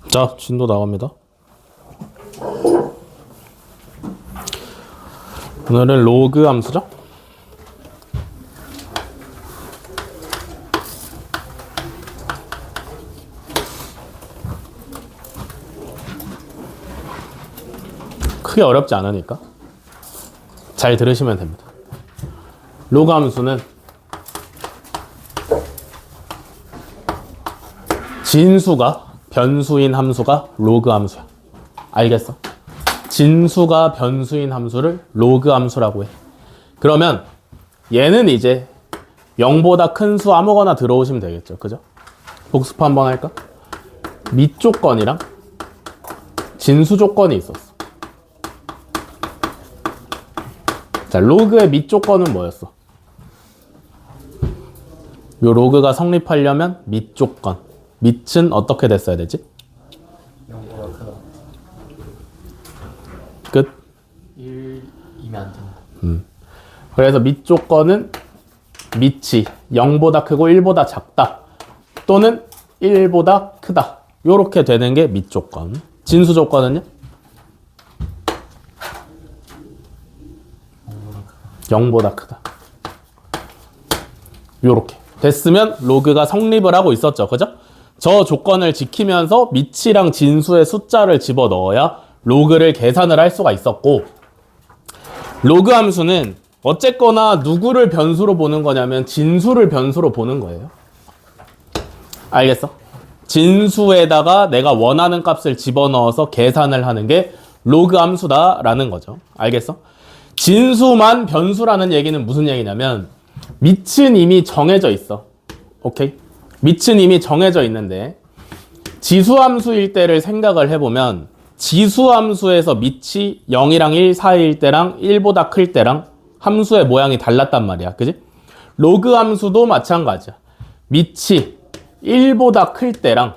자, 진도 나갑니다. 오늘은 로그 함수죠? 크게 어렵지 않으니까 잘 들으시면 됩니다. 로그 함수는 진수가 변수인 함수가 로그 함수야. 알겠어? 진수가 변수인 함수를 로그 함수라고 해. 그러면 얘는 이제 0보다 큰 수 아무거나 들어오시면 되겠죠. 그죠? 복습 한번 할까? 밑조건이랑 진수 조건이 있었어. 자, 로그의 밑조건은 뭐였어? 요 로그가 성립하려면 밑조건. 밑은 어떻게 됐어야 되지? 0보다 크다. 끝. 1이면 안 된다. 그래서 밑조건은 밑이 0보다 크고 1보다 작다. 또는 1보다 크다. 요렇게 되는 게 밑조건. 진수 조건은요? 0보다 크다. 요렇게 됐으면 로그가 성립을 하고 있었죠. 그죠? 저 조건을 지키면서 밑이랑 진수의 숫자를 집어넣어야 로그를 계산을 할 수가 있었고, 로그 함수는 어쨌거나 누구를 변수로 보는 거냐면 진수를 변수로 보는 거예요. 알겠어? 진수에다가 내가 원하는 값을 집어넣어서 계산을 하는 게 로그 함수다라는 거죠. 알겠어? 진수만 변수라는 얘기는 무슨 얘기냐면 밑은 이미 정해져 있어. 오케이? 밑은 이미 정해져 있는데 지수함수일 때를 생각을 해보면 지수함수에서 밑이 0이랑 1 사이일 때랑 1보다 클 때랑 함수의 모양이 달랐단 말이야. 그지? 로그 함수도 마찬가지야. 밑이 1보다 클 때랑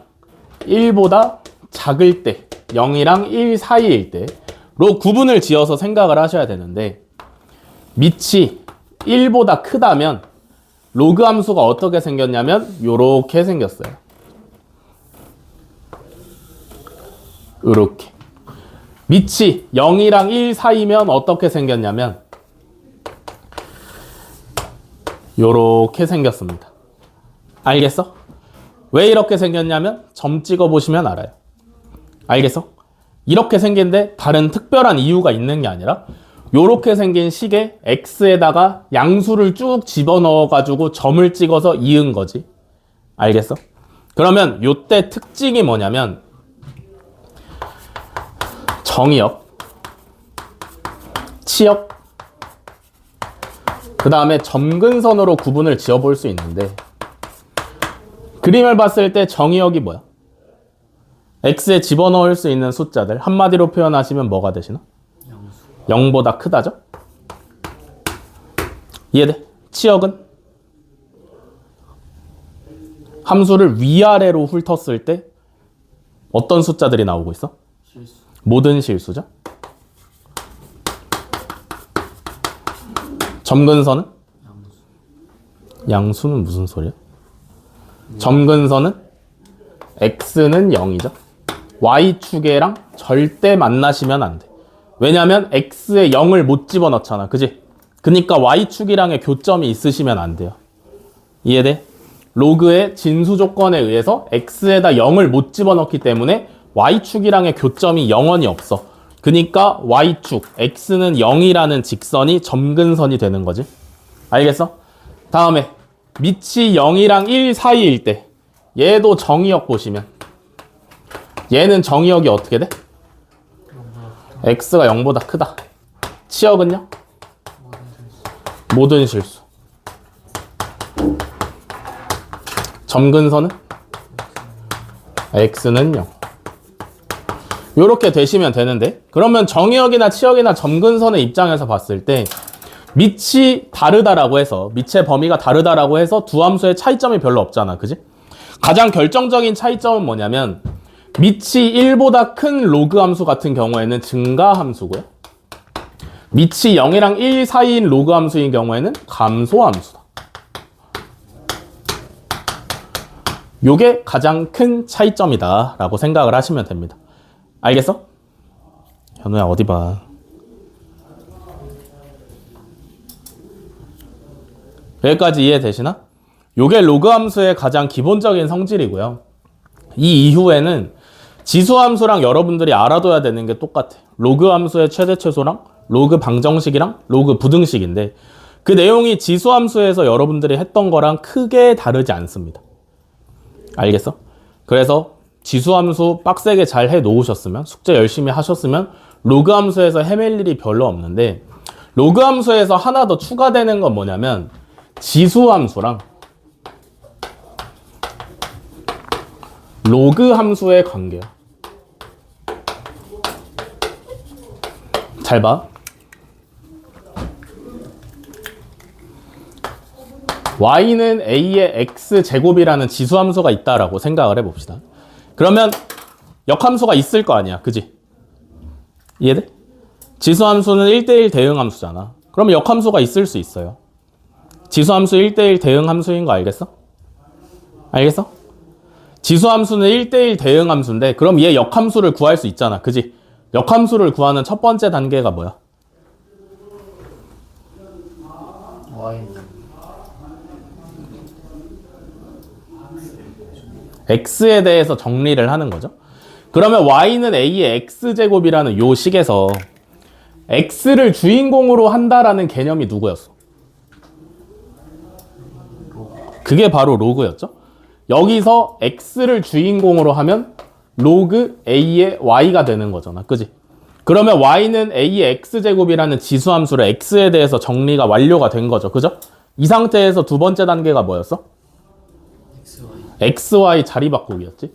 1보다 작을 때 0이랑 1 사이일 때로 구분을 지어서 생각을 하셔야 되는데, 밑이 1보다 크다면 로그 함수가 어떻게 생겼냐면 요렇게 생겼어요. 요렇게. 밑이 0이랑 1 사이면 어떻게 생겼냐면 요렇게 생겼습니다. 알겠어? 왜 이렇게 생겼냐면 점 찍어 보시면 알아요. 알겠어? 이렇게 생긴데 다른 특별한 이유가 있는 게 아니라 요렇게 생긴 식에 x에다가 양수를 쭉 집어넣어 가지고 점을 찍어서 이은 거지. 알겠어? 그러면 요때 특징이 뭐냐면 정의역, 치역, 그 다음에 점근선으로 구분을 지어볼 수 있는데, 그림을 봤을 때 정의역이 뭐야? x에 집어넣을 수 있는 숫자들 한마디로 표현하시면 뭐가 되시나? 0보다 크다죠? 이해돼? 치역은 함수를 위아래로 훑었을 때 어떤 숫자들이 나오고 있어? 실수. 모든 실수죠? 점근선은? 양수는 무슨 소리야? 점근선은 x는 0이죠. y축이랑 절대 만나시면 안 돼. 왜냐면 x에 0을 못 집어넣잖아. 그지? 그러니까 y축이랑의 교점이 있으시면 안 돼요. 이해돼? 로그의 진수 조건에 의해서 x에다 0을 못 집어넣기 때문에 y축이랑의 교점이 영원히 없어. 그러니까 y축, x는 0이라는 직선이 점근선이 되는 거지. 알겠어? 다음에 밑이 0이랑 1 사이일 때 얘도 정의역 보시면 얘는 정의역이 어떻게 돼? x가 0보다 크다. 치역은요? 모든 실수. 점근선은? x는 0. 요렇게 되시면 되는데, 그러면 정의역이나 치역이나 점근선의 입장에서 봤을 때 밑이 다르다라고 해서, 밑의 범위가 다르다라고 해서 두 함수의 차이점이 별로 없잖아. 그지? 가장 결정적인 차이점은 뭐냐면 밑이 1보다 큰 로그 함수 같은 경우에는 증가 함수고요. 밑이 0이랑 1 사이인 로그 함수인 경우에는 감소 함수다. 요게 가장 큰 차이점이다 라고 생각을 하시면 됩니다. 알겠어? 현우야 어디 봐. 여기까지 이해되시나? 요게 로그 함수의 가장 기본적인 성질이고요. 이 이후에는 지수 함수랑 여러분들이 알아둬야 되는 게 똑같아. 로그 함수의 최대 최소랑 로그 방정식이랑 로그 부등식인데 그 내용이 지수 함수에서 여러분들이 했던 거랑 크게 다르지 않습니다. 알겠어? 그래서 지수 함수 빡세게 잘 해 놓으셨으면, 숙제 열심히 하셨으면 로그 함수에서 헤맬 일이 별로 없는데, 로그 함수에서 하나 더 추가되는 건 뭐냐면 지수 함수랑 로그 함수의 관계야. 잘 봐. y는 a의 x제곱이라는 지수함수가 있다라고 생각을 해봅시다. 그러면 역함수가 있을 거 아니야. 그지? 이해돼? 지수함수는 1대1 대응함수잖아. 그러면 역함수가 있을 수 있어요. 지수함수 1대1 대응함수인 거 알겠어? 알겠어? 지수함수는 1대1 대응함수인데 그럼 얘 역함수를 구할 수 있잖아. 그지? 역함수를 구하는 첫 번째 단계가 뭐야? y x에 대해서 정리를 하는 거죠. 그러면 y는 a의 x제곱이라는 요 식에서 x를 주인공으로 한다라는 개념이 누구였어? 그게 바로 로그였죠. 여기서 x를 주인공으로 하면 로그 a의 y가 되는 거잖아. 그지? 그러면 y는 a의 x제곱이라는 지수함수로 x에 대해서 정리가 완료가 된 거죠. 그죠? 이 상태에서 두 번째 단계가 뭐였어? xy 자리 바꾸기였지.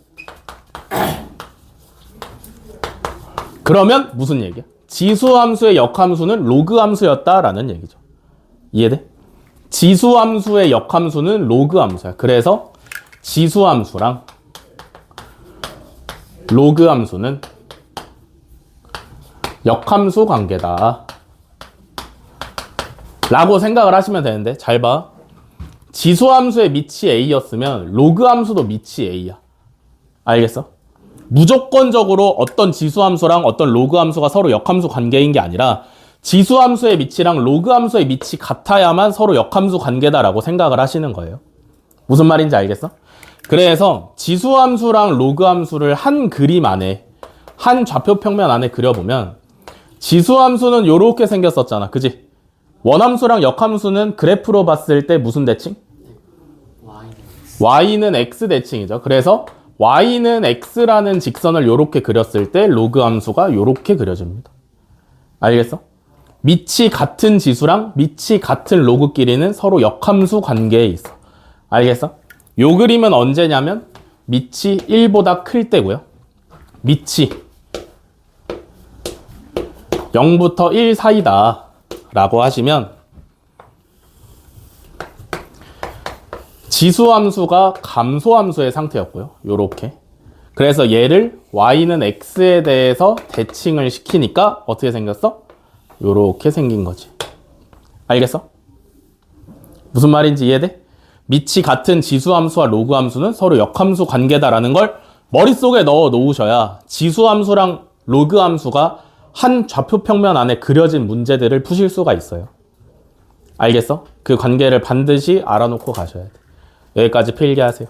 그러면 무슨 얘기야? 지수함수의 역함수는 로그함수였다라는 얘기죠. 이해돼? 지수함수의 역함수는 로그함수야. 그래서 지수함수랑 로그함수는 역함수 관계다 라고 생각을 하시면 되는데, 잘 봐. 지수함수의 밑이 a였으면 로그함수도 밑이 a야. 알겠어? 무조건적으로 어떤 지수함수랑 어떤 로그함수가 서로 역함수 관계인 게 아니라 지수함수의 밑이랑 로그함수의 밑이 같아야만 서로 역함수 관계다라고 생각을 하시는 거예요. 무슨 말인지 알겠어? 그래서 지수함수랑 로그함수를 한 그림 안에, 한 좌표 평면 안에 그려보면 지수함수는 이렇게 생겼었잖아. 그지? 원함수랑 역함수는 그래프로 봤을 때 무슨 대칭? y는 x 대칭이죠. 그래서 y는 x라는 직선을 이렇게 그렸을 때 로그 함수가 이렇게 그려집니다. 알겠어? 밑이 같은 지수랑 밑이 같은 로그끼리는 서로 역함수 관계에 있어. 알겠어? 요 그림은 언제냐면 밑이 1보다 클 때고요. 밑이 0부터 1 사이다 라고 하시면 지수함수가 감소함수의 상태였고요. 요렇게. 그래서 얘를 y는 x에 대해서 대칭을 시키니까 어떻게 생겼어? 요렇게 생긴 거지. 알겠어? 무슨 말인지 이해돼? 밑이 같은 지수함수와 로그함수는 서로 역함수 관계다라는 걸 머릿속에 넣어 놓으셔야 지수함수랑 로그함수가 한 좌표 평면 안에 그려진 문제들을 푸실 수가 있어요. 알겠어? 그 관계를 반드시 알아놓고 가셔야 돼. 여기까지 필기하세요.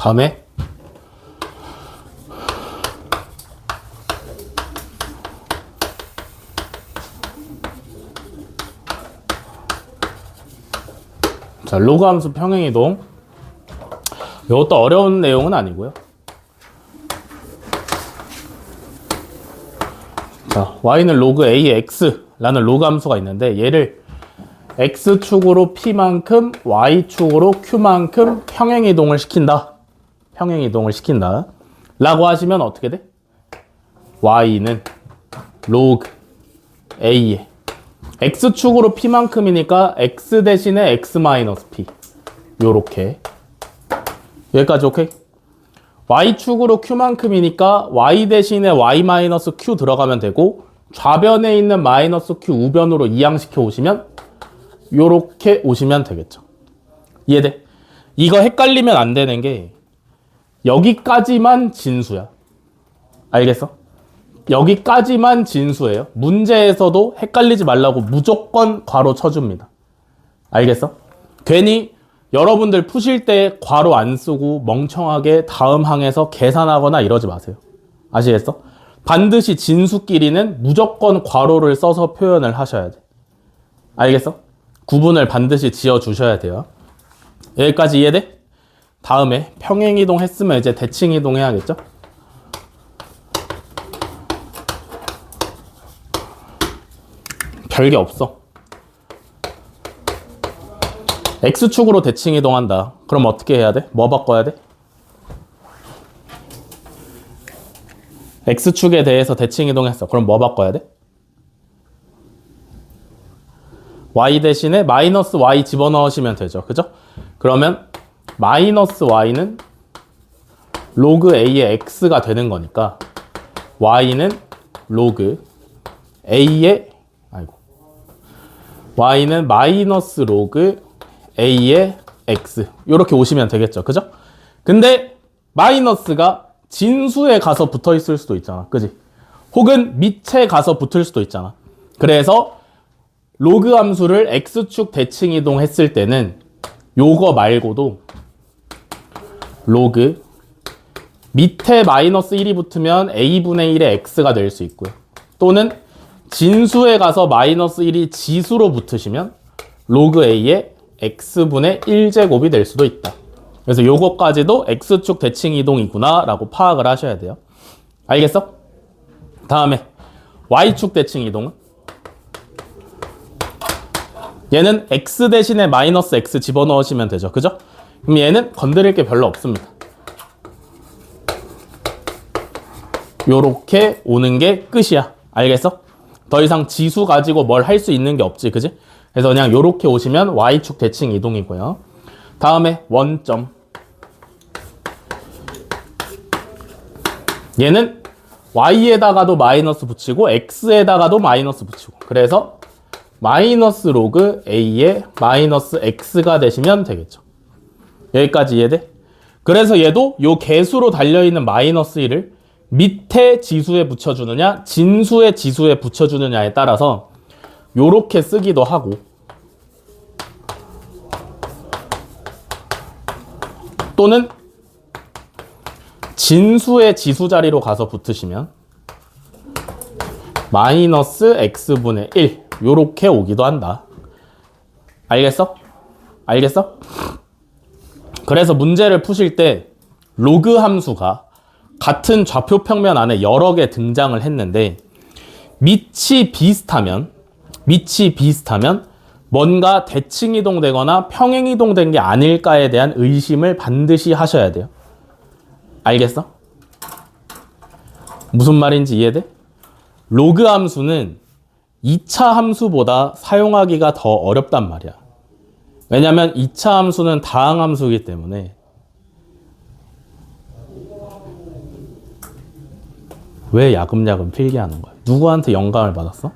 다음에 자, 로그 함수 평행이동. 이것도 어려운 내용은 아니고요. 자, y는 로그 ax라는 로그 함수가 있는데 얘를 x축으로 p만큼 y축으로 q만큼 평행이동을 시킨다. 평행이동을 시킨다. 라고 하시면 어떻게 돼? y는 로그 a에 x축으로 p만큼이니까 x 대신에 x 마이너스 p 요렇게 여기까지 오케이? y축으로 q만큼이니까 y 대신에 y 마이너스 q 들어가면 되고 좌변에 있는 마이너스 q 우변으로 이항시켜 오시면 요렇게 오시면 되겠죠. 이해돼? 이거 헷갈리면 안 되는 게 여기까지만 진수야. 알겠어? 여기까지만 진수예요. 문제에서도 헷갈리지 말라고 무조건 괄호 쳐줍니다. 알겠어? 괜히 여러분들 푸실 때 괄호 안 쓰고 멍청하게 다음 항에서 계산하거나 이러지 마세요. 아시겠어? 반드시 진수끼리는 무조건 괄호를 써서 표현을 하셔야 돼. 알겠어? 구분을 반드시 지어 주셔야 돼요. 여기까지 이해돼? 다음에 평행이동 했으면 이제 대칭이동 해야겠죠? 별게 없어. X축으로 대칭 이동한다. 그럼 어떻게 해야 돼? 뭐 바꿔야 돼? X축에 대해서 대칭 이동했어. 그럼 뭐 바꿔야 돼? Y 대신에 마이너스 Y 집어넣으시면 되죠. 그죠? 그러면 마이너스 Y는 로그 A의 X가 되는 거니까 Y는 로그 A의 Y는 마이너스 로그 A의 X 이렇게 오시면 되겠죠. 그죠? 근데 마이너스가 진수에 가서 붙어 있을 수도 있잖아. 그지? 혹은 밑에 가서 붙을 수도 있잖아. 그래서 로그 함수를 X축 대칭 이동했을 때는 요거 말고도 로그 밑에 마이너스 1이 붙으면 A분의 1의 X가 될 수 있고요. 또는 진수에 가서 마이너스 1이 지수로 붙으시면 로그 A의 X분의 1제곱이 될 수도 있다. 그래서 요거까지도 X축 대칭 이동이구나 라고 파악을 하셔야 돼요. 알겠어? 다음에 Y축 대칭 이동은? 얘는 X 대신에 마이너스 X 집어넣으시면 되죠. 그죠? 그럼 얘는 건드릴 게 별로 없습니다. 요렇게 오는 게 끝이야. 알겠어? 더 이상 지수 가지고 뭘 할 수 있는 게 없지. 그지? 그래서 그냥 요렇게 오시면 Y축 대칭 이동이고요. 다음에 원점. 얘는 Y에다가도 마이너스 붙이고 X에다가도 마이너스 붙이고 그래서 마이너스 로그 A의 마이너스 X가 되시면 되겠죠. 여기까지 이해돼? 그래서 얘도 요 개수로 달려있는 마이너스 1을 밑에 지수에 붙여주느냐 진수의 지수에 붙여주느냐에 따라서 요렇게 쓰기도 하고 또는 진수의 지수 자리로 가서 붙으시면 마이너스 x분의 1 요렇게 오기도 한다. 알겠어? 알겠어? 그래서 문제를 푸실 때 로그 함수가 같은 좌표 평면 안에 여러 개 등장을 했는데 밑이 비슷하면 뭔가 대칭 이동되거나 평행 이동된 게 아닐까에 대한 의심을 반드시 하셔야 돼요. 알겠어? 무슨 말인지 이해돼? 로그 함수는 2차 함수보다 사용하기가 더 어렵단 말이야. 왜냐면 2차 함수는 다항 함수이기 때문에. 왜 야금야금 필기하는 거야? 누구한테 영감을 받았어?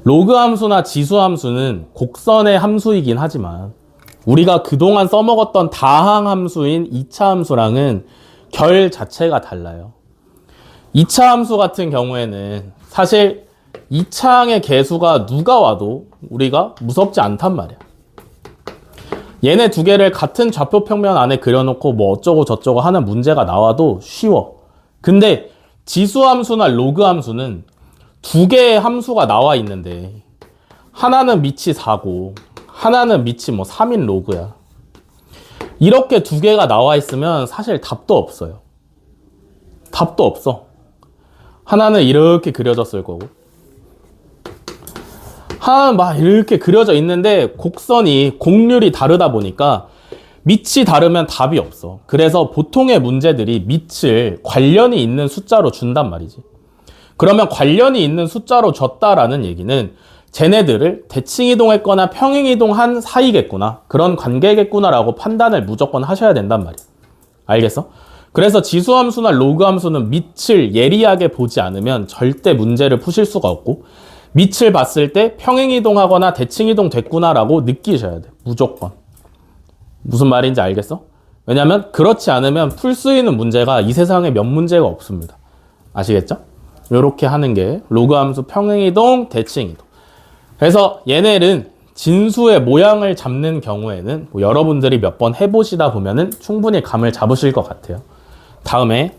로그 함수나 지수 함수는 곡선의 함수이긴 하지만 우리가 그동안 써먹었던 다항 함수인 2차 함수랑은 결 자체가 달라요. 2차 함수 같은 경우에는 사실 2차항의 개수가 누가 와도 우리가 무섭지 않단 말이야. 얘네 두 개를 같은 좌표 평면 안에 그려놓고 뭐 어쩌고 저쩌고 하는 문제가 나와도 쉬워. 근데 지수 함수나 로그 함수는 두 개의 함수가 나와 있는데 하나는 밑이 4고 하나는 밑이 뭐 3인 로그야. 이렇게 두 개가 나와 있으면 사실 답도 없어요. 답도 없어. 하나는 이렇게 그려졌을 거고, 하나는 막 이렇게 그려져 있는데 곡선이 곡률이 다르다 보니까 밑이 다르면 답이 없어. 그래서 보통의 문제들이 밑을 관련이 있는 숫자로 준단 말이지. 그러면 관련이 있는 숫자로 줬다라는 얘기는 쟤네들을 대칭이동했거나 평행이동한 사이겠구나, 그런 관계겠구나라고 판단을 무조건 하셔야 된단 말이야. 알겠어? 그래서 지수함수나 로그함수는 밑을 예리하게 보지 않으면 절대 문제를 푸실 수가 없고, 밑을 봤을 때 평행이동하거나 대칭이동 됐구나라고 느끼셔야 돼. 무조건. 무슨 말인지 알겠어? 왜냐면 그렇지 않으면 풀 수 있는 문제가 이 세상에 몇 문제가 없습니다. 아시겠죠? 이렇게 하는 게 로그함수 평행이동, 대칭이동. 그래서 얘네는 진수의 모양을 잡는 경우에는 뭐 여러분들이 몇 번 해보시다 보면은 충분히 감을 잡으실 것 같아요. 다음에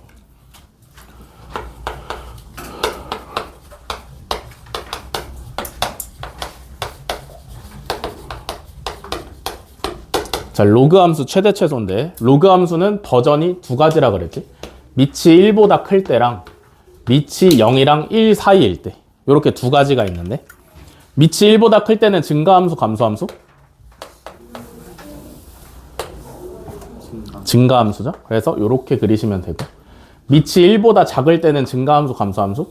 자, 로그함수 최대 최소인데, 로그함수는 버전이 두 가지라 그랬지. 밑이 1보다 클 때랑 밑이 0이랑 1 사이일 때, 이렇게 두 가지가 있는데, 밑이 1보다 클 때는 증가함수, 감소함수? 증가함수죠. 그래서 이렇게 그리시면 되고, 밑이 1보다 작을 때는 증가함수, 감소함수?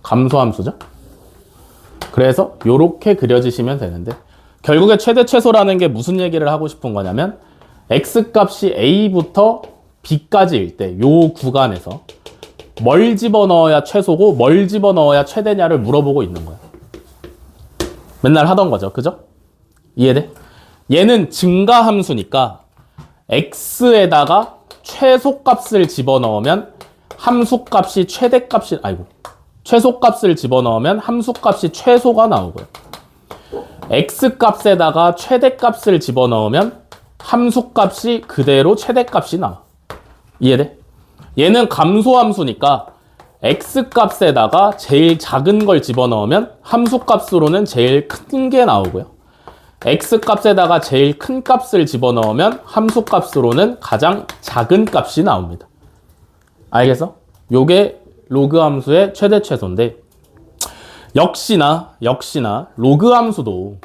감소함수죠. 그래서 이렇게 그려지시면 되는데, 결국에 최대 최소라는 게 무슨 얘기를 하고 싶은 거냐면, x값이 a부터 b까지일 때 요 구간에서 뭘 집어넣어야 최소고 뭘 집어넣어야 최대냐를 물어보고 있는 거야. 맨날 하던 거죠. 그죠? 이해돼? 얘는 증가함수니까 x에다가 최소값을 집어넣으면 함수값이 최대값이, 최소값을 집어넣으면 함수값이 최소가 나오고요. x값에다가 최대값을 집어넣으면 함수값이 그대로 최대값이 나와. 이해돼? 얘는 감소함수니까 x값에다가 제일 작은 걸 집어넣으면 함수값으로는 제일 큰 게 나오고요. x값에다가 제일 큰 값을 집어넣으면 함수값으로는 가장 작은 값이 나옵니다. 알겠어? 요게 로그함수의 최대 최소인데, 역시나 로그함수도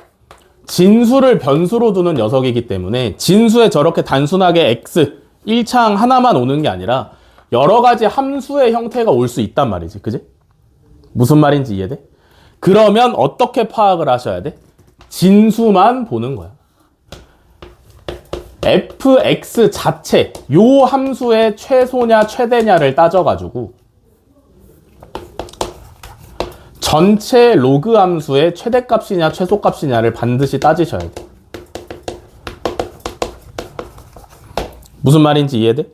진수를 변수로 두는 녀석이기 때문에 진수에 저렇게 단순하게 x 1창 하나만 오는 게 아니라 여러 가지 함수의 형태가 올 수 있단 말이지. 그지? 무슨 말인지 이해돼? 그러면 어떻게 파악을 하셔야 돼? 진수만 보는 거야. fx 자체, 요 함수의 최소냐 최대냐를 따져가지고 전체 로그 함수의 최대값이냐 최소값이냐를 반드시 따지셔야 돼. 무슨 말인지 이해돼?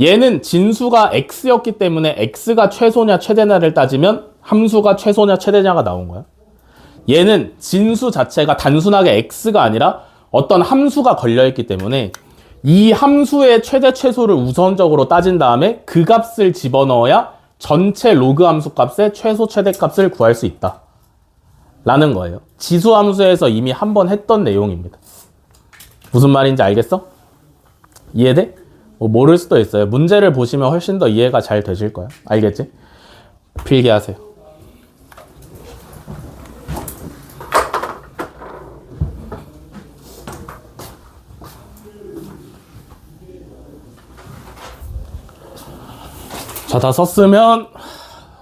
얘는 진수가 x였기 때문에 x가 최소냐 최대냐를 따지면 함수가 최소냐 최대냐가 나온 거야. 얘는 진수 자체가 단순하게 x가 아니라 어떤 함수가 걸려있기 때문에 이 함수의 최대 최소를 우선적으로 따진 다음에 그 값을 집어넣어야 전체 로그 함수 값의 최소 최대 값을 구할 수 있다 라는 거예요. 지수 함수에서 이미 한 번 했던 내용입니다. 무슨 말인지 알겠어? 이해돼? 뭐 모를 수도 있어요. 문제를 보시면 훨씬 더 이해가 잘 되실 거야. 알겠지? 필기하세요. 자, 다 썼으면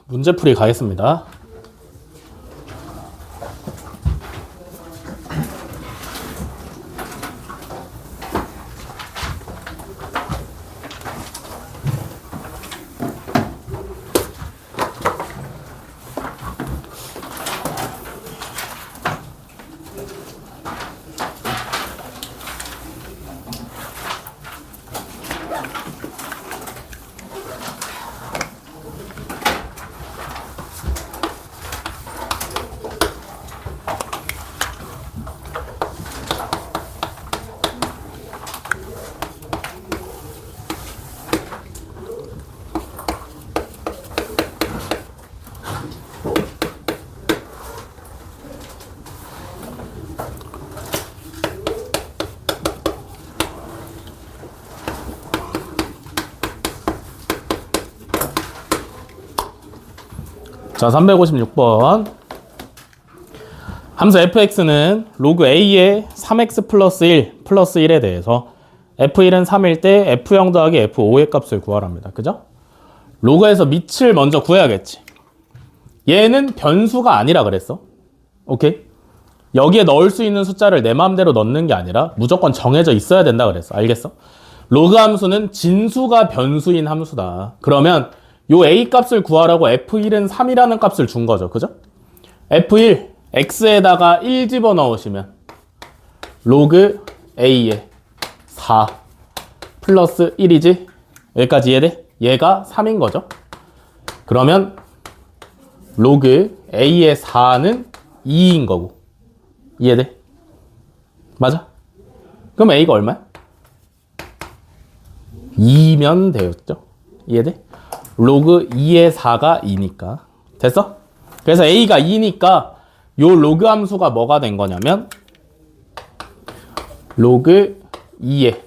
문제풀이 가겠습니다. 자, 356번. 함수 fx는 로그 a의 3x 플러스 1 플러스 1에 대해서 f1은 3일 때 f0 더하기 f5의 값을 구하랍니다. 그죠? 로그에서 밑을 먼저 구해야겠지. 얘는 변수가 아니라 그랬어. 오케이? 여기에 넣을 수 있는 숫자를 내 마음대로 넣는 게 아니라 무조건 정해져 있어야 된다 그랬어. 알겠어? 로그 함수는 진수가 변수인 함수다. 그러면 요 a 값을 구하라고 f1은 3이라는 값을 준 거죠. 그죠? f1, x에다가 1 집어넣으시면 로그 a에 4 플러스 1이지? 여기까지 이해돼? 얘가 3인 거죠. 그러면 로그 a의 4는 2인 거고. 이해돼? 맞아? 그럼 a가 얼마야? 2면 되었죠? 이해돼? 로그 2의 4가 2니까. 됐어? 그래서 a가 2니까 요 로그 함수가 뭐가 된 거냐면 로그 2의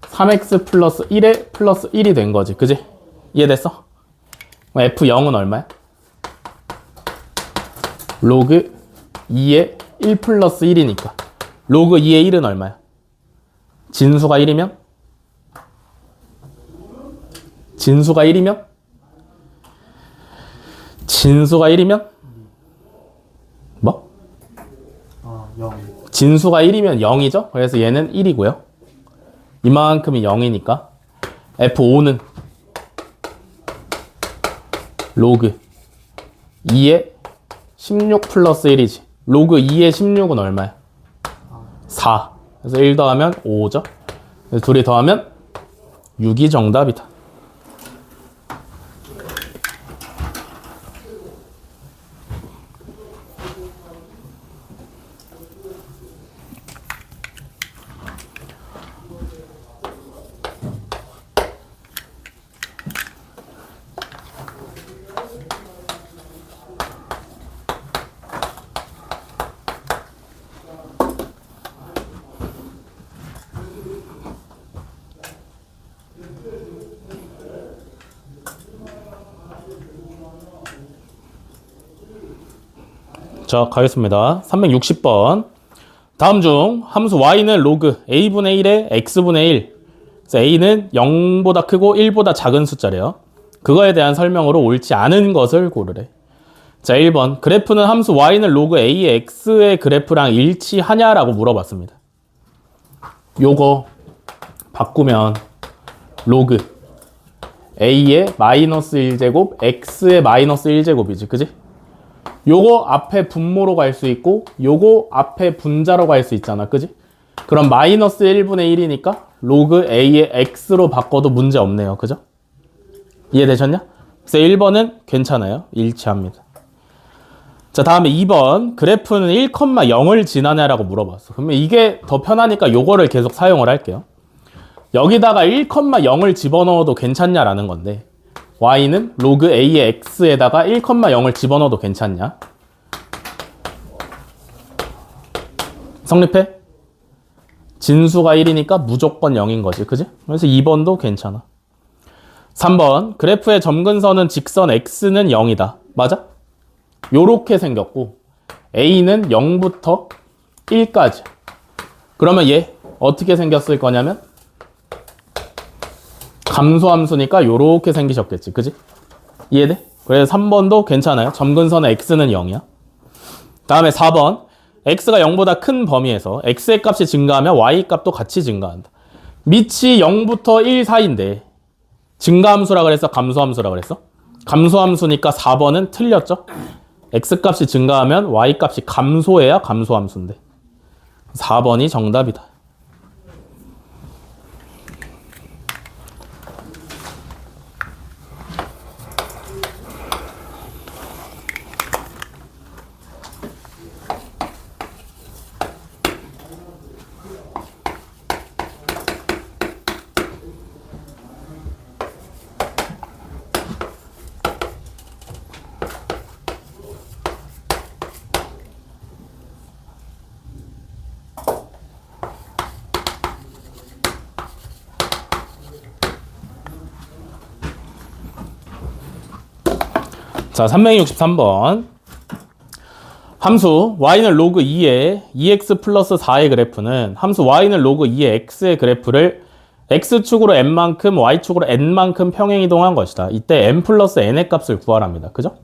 3x 플러스 1에 플러스 1이 된 거지. 그지? 이해됐어? f0은 얼마야? 로그 2의 1 플러스 1이니까 로그 2의 1은 얼마야? 진수가 1이면? 진수가 1이면? 진수가 1이면? 뭐? 0. 진수가 1이면 0이죠? 그래서 얘는 1이고요. 이만큼이 0이니까 F5는 로그 2의 16 플러스 1이지. 로그 2의 16은 얼마야? 4. 그래서 1 더하면 5죠. 그래서 둘이 더하면 6이 정답이다. 자, 가겠습니다. 360번. 다음 중 함수 y는 로그 a분의 1에 x분의 1. 그래서 a는 0보다 크고 1보다 작은 숫자래요. 그거에 대한 설명으로 옳지 않은 것을 고르래. 자, 1번. 그래프는 함수 y는 로그 a의 x의 그래프랑 일치하냐라고 물어봤습니다. 요거 바꾸면 로그 a의 마이너스 1제곱 x의 마이너스 1제곱이지. 그지? 요거 앞에 분모로 갈 수 있고 요거 앞에 분자로 갈 수 있잖아. 그지? 그럼 마이너스 1분의 1이니까 로그 a의 x로 바꿔도 문제 없네요. 그죠? 이해되셨냐? 그래서 1번은 괜찮아요. 일치합니다. 자, 다음에 2번. 그래프는 1,0을 지나냐라고 물어봤어. 그러면 이게 더 편하니까 요거를 계속 사용을 할게요. 여기다가 1,0을 집어넣어도 괜찮냐라는 건데 y는 로그 a의 x에다가 1,0을 집어넣어도 괜찮냐? 성립해? 진수가 1이니까 무조건 0인 거지. 그지? 그래서 2번도 괜찮아. 3번. 그래프의 점근선은 직선 x는 0이다. 맞아? 요렇게 생겼고 a는 0부터 1까지. 그러면 얘 어떻게 생겼을 거냐면 감소함수니까 요렇게 생기셨겠지. 그지? 이해돼? 그래서 3번도 괜찮아요. 점근선의 x는 0이야. 다음에 4번. x가 0보다 큰 범위에서 x의 값이 증가하면 y 값도 같이 증가한다. 밑이 0부터 1 사이인데 증가함수라 그랬어? 감소함수라 그랬어? 감소함수니까 4번은 틀렸죠? x 값이 증가하면 y 값이 감소해야 감소함수인데 4번이 정답이다. 자, 363번. 함수 y는 로그 2의 2x 플러스 4의 그래프는 함수 y는 로그 2의 x의 그래프를 x축으로 n만큼 y축으로 n만큼 평행이동한 것이다. 이때 n 플러스 n의 값을 구하랍니다. 그죠?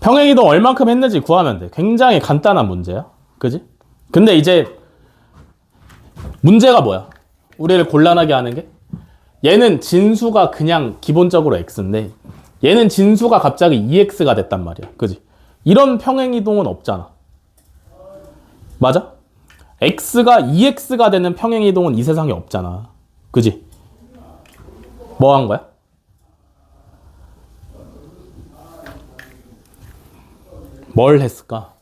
평행이동 얼만큼 했는지 구하면 돼. 굉장히 간단한 문제야. 그지? 근데 이제 문제가 뭐야? 우리를 곤란하게 하는 게 얘는 진수가 그냥 기본적으로 x인데 얘는 진수가 갑자기 2x가 됐단 말이야. 그지? 이런 평행이동은 없잖아. 맞아? x가 2x가 되는 평행이동은 이 세상에 없잖아. 그지? 뭐 한 거야? 뭘 했을까?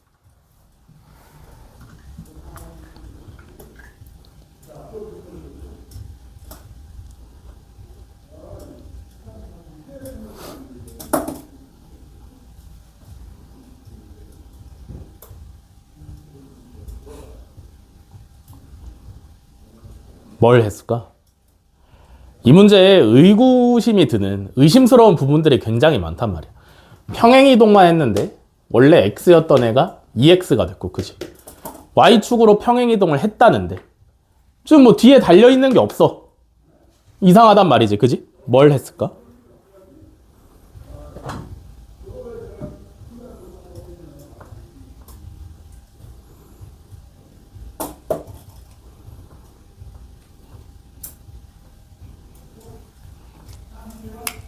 뭘 했을까? 이 문제에 의구심이 드는 의심스러운 부분들이 굉장히 많단 말이야. 평행이동만 했는데 원래 x였던 애가 2x가 됐고, 그지? y축으로 평행이동을 했다는데 지금 뭐 뒤에 달려있는 게 없어. 이상하단 말이지, 그지? 뭘 했을까?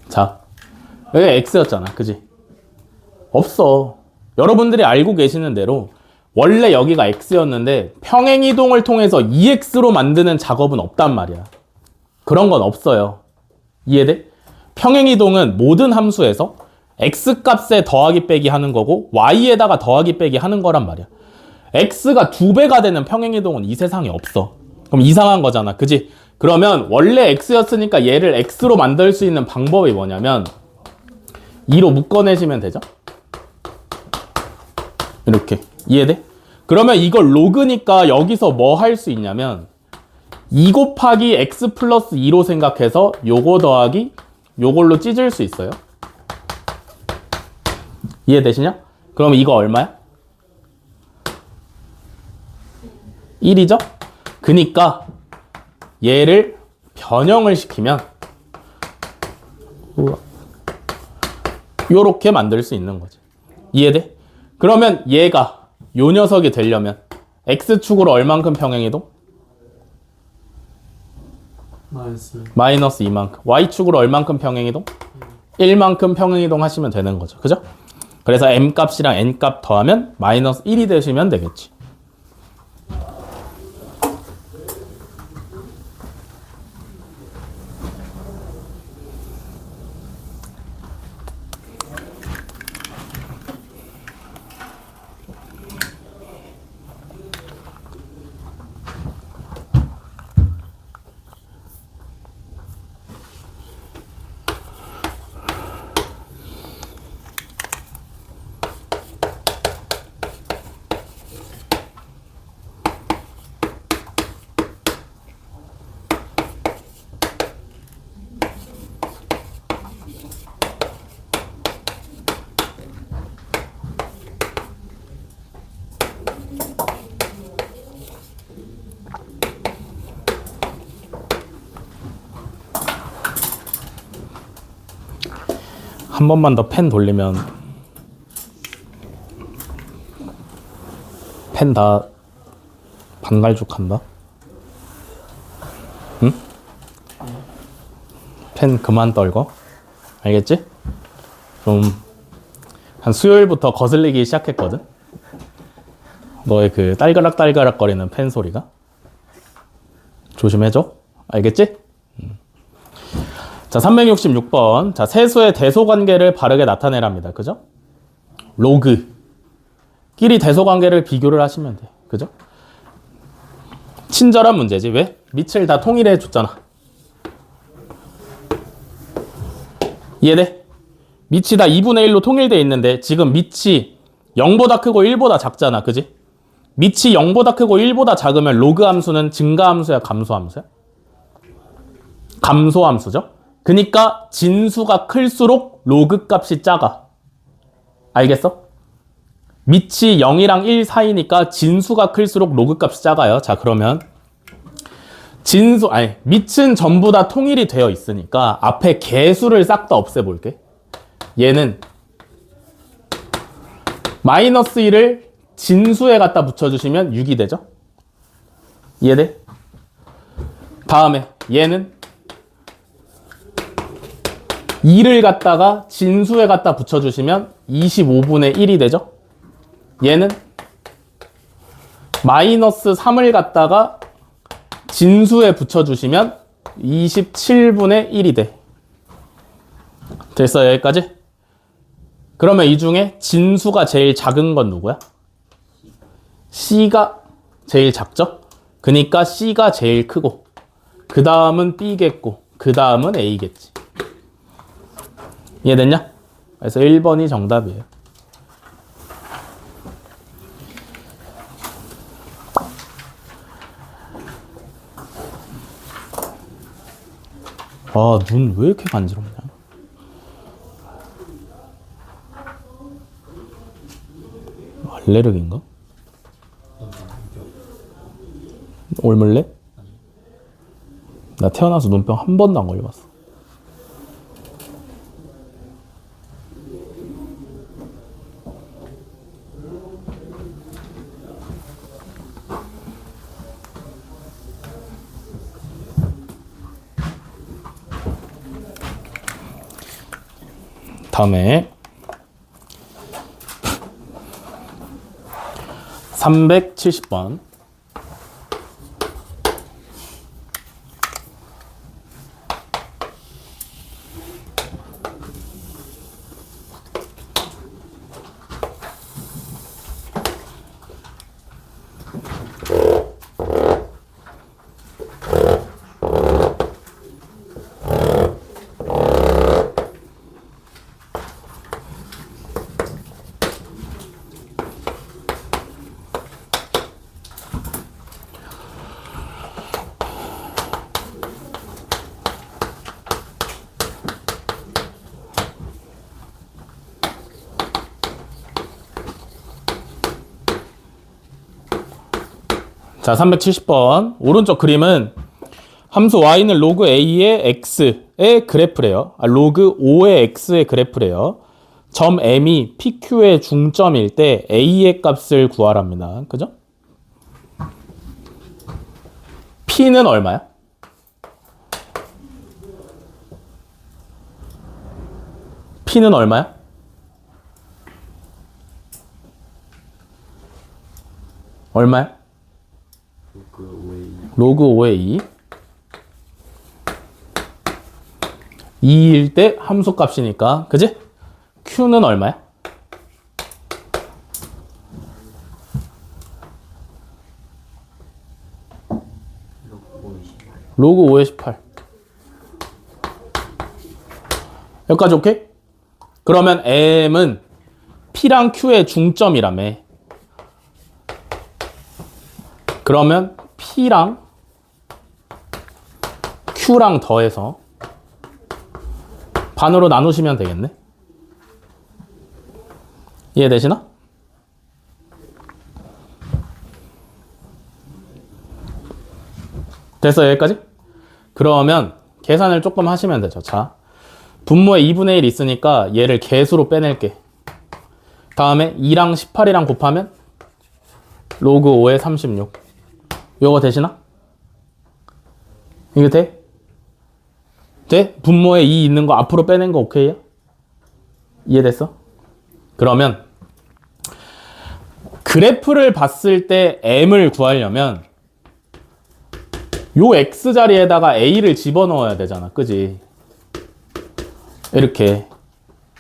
자, 여기 x였잖아, 그지? 없어. 여러분들이 알고 계시는 대로 원래 여기가 x였는데 평행이동을 통해서 2x로 만드는 작업은 없단 말이야. 그런 건 없어요. 이해돼? 평행이동은 모든 함수에서 x값에 더하기 빼기 하는 거고 y에다가 더하기 빼기 하는 거란 말이야. x가 2배가 되는 평행이동은 이 세상에 없어. 그럼 이상한 거잖아, 그지? 그러면 원래 x였으니까 얘를 x로 만들 수 있는 방법이 뭐냐면 2로 묶어내시면 되죠? 이렇게. 이해돼? 그러면 이걸 로그니까 여기서 뭐 할 수 있냐면 2 곱하기 x 플러스 2로 생각해서 요거 더하기 요걸로 찢을 수 있어요. 이해되시냐? 그럼 이거 얼마야? 1이죠? 그니까 얘를 변형을 시키면 요렇게 만들 수 있는 거지. 이해돼? 그러면 얘가 요 녀석이 되려면 x축으로 얼만큼 평행이동? 마이너스 2만큼. y축으로 얼만큼 평행이동? 1만큼 평행이동 하시면 되는 거죠. 그죠? 그래서 m 값이랑 n 값 더하면 마이너스 1이 되시면 되겠지. 한 번만 더 펜 돌리면 펜 다 반갈죽한다. 응? 펜 그만 떨고. 알겠지? 좀 한 수요일부터 거슬리기 시작했거든. 너의 그 딸그락딸그락 거리는 펜 소리가. 조심해줘. 알겠지? 자, 366번. 자, 세수의 대소관계를 바르게 나타내랍니다. 그죠? 로그. 끼리 대소관계를 비교를 하시면 돼. 그죠? 친절한 문제지. 왜? 밑을 다 통일해 줬잖아. 이해돼? 밑이 다 2분의 1로 통일되어 있는데 지금 밑이 0보다 크고 1보다 작잖아. 그지? 밑이 0보다 크고 1보다 작으면 로그 함수는 증가함수야, 감소함수야? 감소함수죠? 그니까 진수가 클수록 로그 값이 작아. 알겠어? 밑이 0이랑 1 사이니까 진수가 클수록 로그 값이 작아요. 자, 그러면 밑은 전부 다 통일이 되어 있으니까 앞에 개수를 싹 다 없애볼게. 얘는 마이너스 1을 진수에 갖다 붙여주시면 6이 되죠? 이해돼? 다음에 얘는 2를 갖다가 진수에 갖다 붙여주시면 25분의 1이 되죠? 얘는 마이너스 3을 갖다가 진수에 붙여주시면 27분의 1이 돼. 됐어, 여기까지? 그러면 이 중에 진수가 제일 작은 건 누구야? C가 제일 작죠? 그니까 C가 제일 크고, 그 다음은 B겠고, 그 다음은 A겠지. 이해됐냐? 그래서 1번이 정답이에요. 아, 눈 왜 이렇게 간지럽냐? 알레르기인가? 올물래? 나 태어나서 눈병 한 번도 안 걸려봤어. 다음에 370번. 자, 370번. 오른쪽 그림은 함수 y는 로그 a의 x의 그래프래요. 로그 5의 x의 그래프래요. 점 m이 pq의 중점일 때 a의 값을 구하랍니다. 그죠? p는 얼마야? p는 얼마야? 얼마야? 로그 5의 2. 2일 때 함수 값이니까, 그지? q는 얼마야? 로그 5의 18. 여기까지 오케이? 그러면 m은 p랑 q의 중점이라며. 그러면 p랑 q랑 더해서 반으로 나누시면 되겠네. 이해되시나? 됐어, 여기까지? 그러면 계산을 조금 하시면 되죠. 자, 분모에 2분의 1 있으니까 얘를 개수로 빼낼게. 다음에 2랑 18이랑 곱하면 로그 5의 36. 요거 되시나? 이거 돼? 돼? 분모에 2 있는 거 앞으로 빼낸 거 오케이야? 이해됐어? 그러면 그래프를 봤을 때 m을 구하려면 요 x 자리에다가 a를 집어넣어야 되잖아. 그지? 이렇게.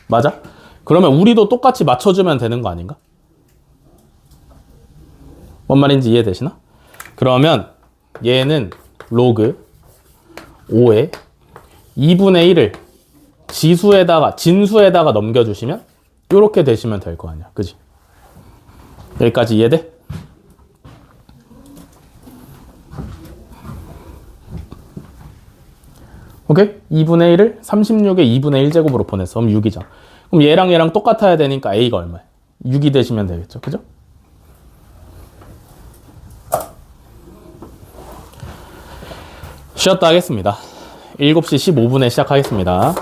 맞아? 그러면 우리도 똑같이 맞춰주면 되는 거 아닌가? 뭔 말인지 이해되시나? 그러면 얘는 로그 5에 2분의 1을 진수에다가 넘겨주시면 이렇게 되시면 될 거 아니야. 그지? 여기까지 이해돼? 오케이? 2분의 1을 36의 2분의 1제곱으로 보냈어. 그럼 6이죠. 그럼 얘랑 얘랑 똑같아야 되니까 a가 얼마야? 6이 되시면 되겠죠. 그죠? 쉬었다 하겠습니다. 7시 15분에 시작하겠습니다.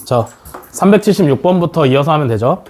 자, 376번부터 이어서 하면 되죠.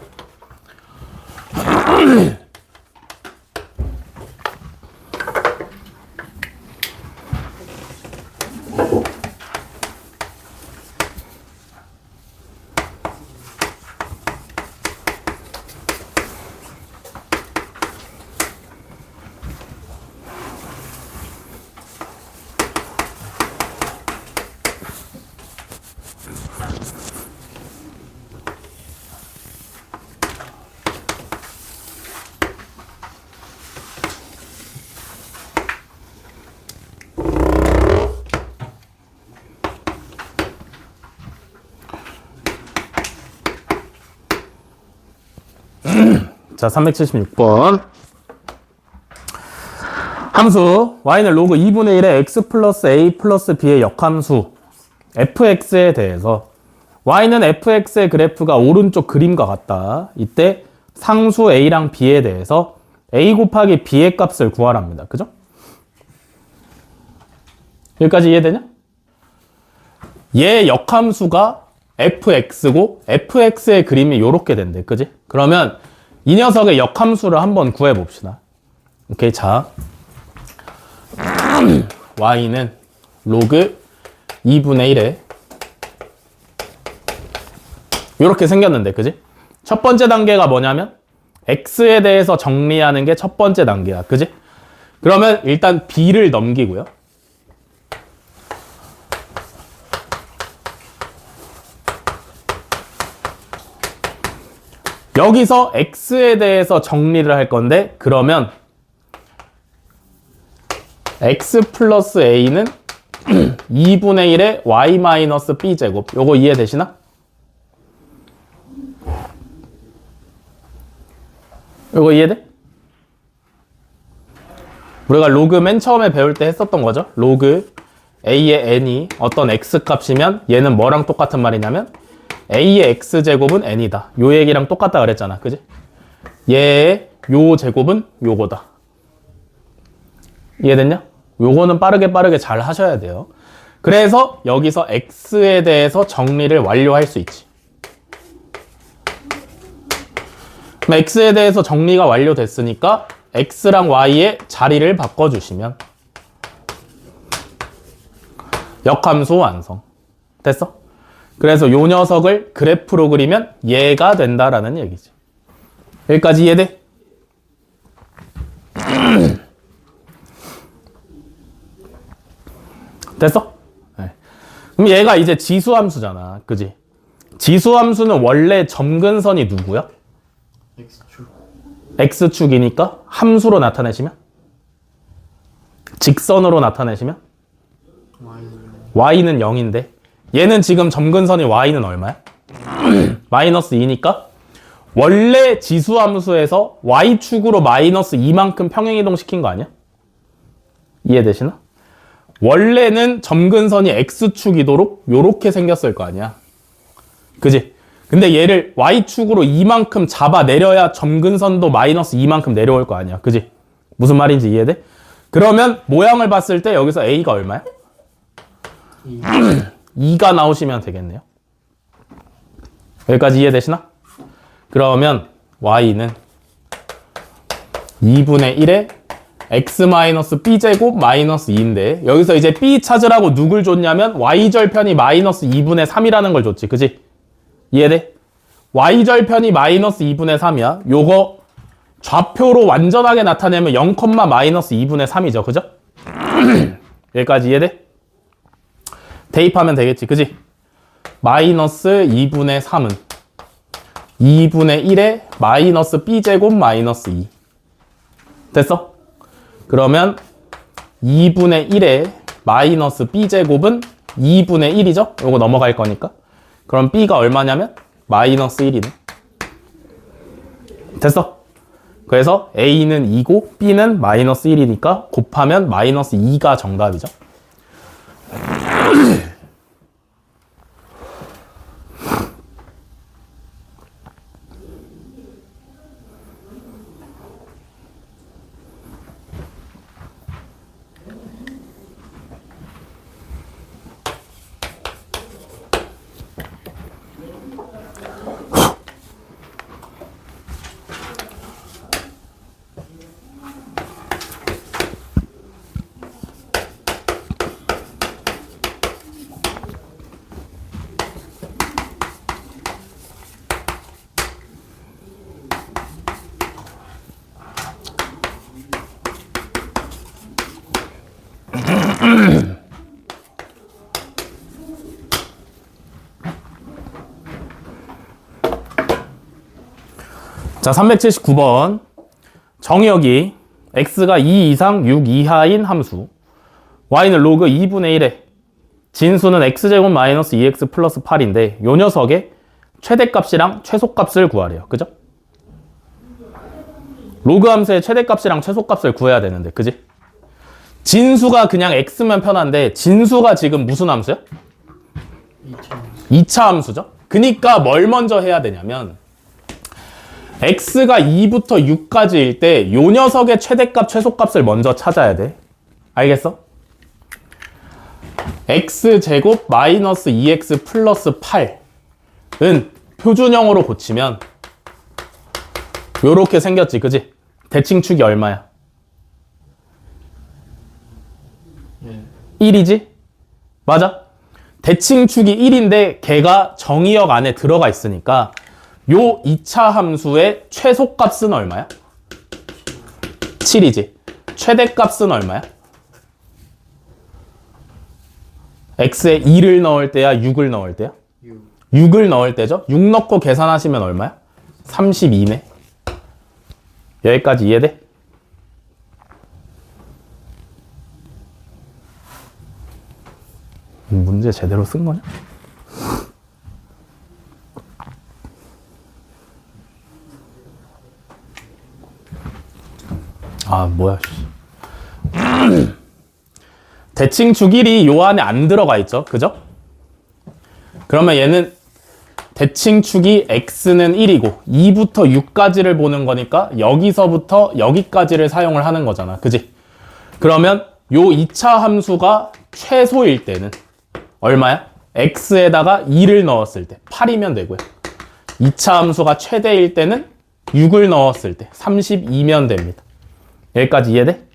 자, 376번. 함수 y는 로그 2분의 1의 x 플러스 a 플러스 b의 역함수 fx에 대해서 y는 fx의 그래프가 오른쪽 그림과 같다. 이때 상수 a랑 b에 대해서 a 곱하기 b의 값을 구하랍니다. 그죠? 여기까지 이해되냐? 얘 역함수가 fx고 fx의 그림이 요렇게 된대. 그지? 그러면 이 녀석의 역함수를 한번 구해봅시다. 오케이, 자 y는 로그 2분의 1에 이렇게 생겼는데, 그지? 첫 번째 단계가 뭐냐면 x에 대해서 정리하는 게 첫 번째 단계야. 그지? 그러면 일단 b를 넘기고요. 여기서 x에 대해서 정리를 할 건데, 그러면 x 플러스 a는 2분의 1의 y 마이너스 b제곱. 요거 이해되시나? 요거 이해돼? 우리가 로그 맨 처음에 배울 때 했었던 거죠. 로그 a의 n이 어떤 x 값이면 얘는 뭐랑 똑같은 말이냐면 a의 x제곱은 n이다. 요 얘기랑 똑같다 그랬잖아. 그지? 얘의 요 제곱은 요거다. 이해됐냐? 요거는 빠르게 잘 하셔야 돼요. 그래서 여기서 x에 대해서 정리를 완료할 수 있지. 그럼 x에 대해서 정리가 완료됐으니까 x랑 y의 자리를 바꿔주시면 역함수 완성. 됐어? 그래서 요 녀석을 그래프로 그리면 얘가 된다라는 얘기지. 여기까지 이해돼? 됐어? 네. 그럼 얘가 이제 지수함수잖아. 그지? 지수함수는 원래 점근선이 누구야? X축. X축이니까 함수로 나타내시면? 직선으로 나타내시면? Y는 0인데 얘는 지금 점근선이 Y는 얼마야? 마이너스 2니까 원래 지수함수에서 y축으로 마이너스 2만큼 평행이동 시킨 거 아니야? 이해되시나? 원래는 점근선이 x축이도록 요렇게 생겼을 거 아니야. 그지? 근데 얘를 y축으로 이만큼 잡아 내려야 점근선도 마이너스 2만큼 내려올 거 아니야. 그지? 무슨 말인지 이해돼? 그러면 모양을 봤을 때 여기서 a가 얼마야? 2가 나오시면 되겠네요. 여기까지 이해되시나? 그러면 y는 2분의 1에 x-b제곱 마이너스 2인데 여기서 이제 b 찾으라고 누굴 줬냐면 y절편이 마이너스 2분의 3이라는 걸 줬지. 그지? 이해돼? y절편이 마이너스 2분의 3이야. 요거 좌표로 완전하게 나타내면 0, 마이너스 2분의 3이죠. 그죠? 여기까지 이해돼? 대입하면 되겠지. 그지? 마이너스 2분의 3은 2분의 1에 마이너스 b제곱 마이너스 2. 됐어? 그러면 2분의 1에 마이너스 b제곱은 2분의 1이죠? 요거 넘어갈 거니까. 그럼 b가 얼마냐면 마이너스 1이네. 됐어? 그래서 a는 2고 b는 마이너스 1이니까 곱하면 마이너스 2가 정답이죠. 자, 379번. 정의역이 x가 2 이상 6 이하인 함수, y는 로그 2분의 1에 진수는 x제곱 마이너스 2x 플러스 8인데 요 녀석의 최대값이랑 최소값을 구하래요. 그죠? 로그 함수의 최대값이랑 최소값을 구해야 되는데, 그지? 진수가 그냥 x면 편한데 진수가 지금 무슨 함수야? 2차 함수죠. 그니까 뭘 먼저 해야 되냐면 x가 2부터 6까지일 때 요 녀석의 최대값, 최소값을 먼저 찾아야 돼. 알겠어? x제곱 마이너스 2x 플러스 8은 표준형으로 고치면 요렇게 생겼지, 그지? 대칭축이 얼마야? 1이지? 맞아? 대칭축이 1인데 걔가 정의역 안에 들어가 있으니까 요 2차 함수의 최소값은 얼마야? 7이지. 최대값은 얼마야? x에 2를 넣을 때야, 6을 넣을 때야? 6을 넣을 때죠? 6 넣고 계산하시면 얼마야? 32네. 여기까지 이해돼? 문제 제대로 쓴 거냐? 아, 뭐야. 대칭축 1이 요 안에 안 들어가 있죠. 그죠? 그러면 얘는 대칭축이 x는 1이고 2부터 6까지를 보는 거니까 여기서부터 여기까지를 사용을 하는 거잖아. 그지? 그러면 요 2차 함수가 최소일 때는 얼마야? x에다가 2를 넣었을 때 8이면 되고요. 2차 함수가 최대일 때는 6을 넣었을 때 32면 됩니다. 여기까지 이해돼?